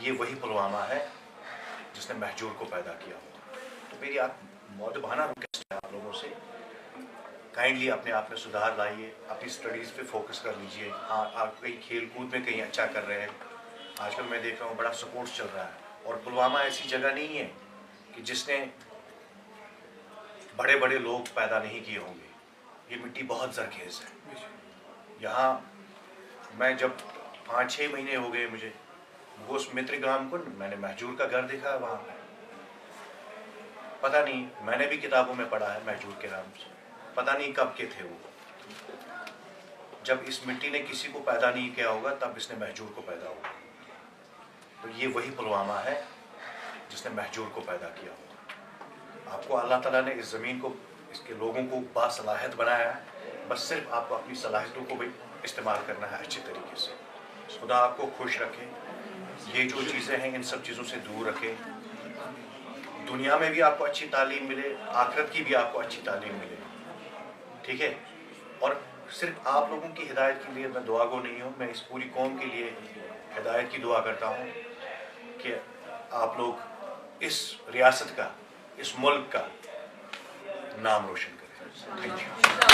یہ وہی پلوامہ ہے جس نے مہجور کو پیدا کیا ہوا. تو میری آپ مؤدبانہ ریکویسٹ ہے آپ لوگوں سے، کائنڈلی اپنے آپ میں سدھار لائیے، اپنی اسٹڈیز پہ فوکس کر لیجیے. آپ کہیں کھیل کود میں کہیں اچھا کر رہے ہیں. آج کل میں دیکھ رہا ہوں بڑا سپورٹس چل رہا ہے، اور پلوامہ ایسی جگہ نہیں ہے کہ جس نے بڑے بڑے لوگ پیدا نہیں کیے ہوں گے. یہ مٹی بہت زرخیز ہے. یہاں میں جب 5-6 مہینے ہو گئے مجھے گوس متر گرام کو، میں نے مہجور کا گھر دیکھا ہے وہاں پہ. پتہ نہیں، میں نے بھی کتابوں میں پڑھا ہے مہجور کے نام سے، پتہ نہیں کب کے تھے وہ. جب اس مٹی نے کسی کو پیدا نہیں کیا ہوگا تب اس نے مہجور کو پیدا ہوگا. تو یہ وہی پلوامہ ہے جس نے مہجور کو پیدا کیا ہوگا. آپ کو اللہ تعالیٰ نے اس زمین کو، اس کے لوگوں کو باصلاحیت بنایا ہے. بس صرف آپ کو اپنی صلاحیتوں کو بھی استعمال کرنا ہے اچھے طریقے سے. خدا آپ کو خوش رکھے. یہ جو چیزیں ہیں ان سب چیزوں سے دور رکھے. دنیا میں بھی آپ کو اچھی تعلیم ملے، آخرت کی بھی آپ کو اچھی تعلیم ملے. ٹھیک ہے؟ اور صرف آپ لوگوں کی ہدایت کے لیے میں دعا گو نہیں ہوں، میں اس پوری قوم کے لیے ہدایت کی دعا کرتا ہوں کہ آپ لوگ اس ریاست کا، اس ملک کا نام روشن کریں. Thank you.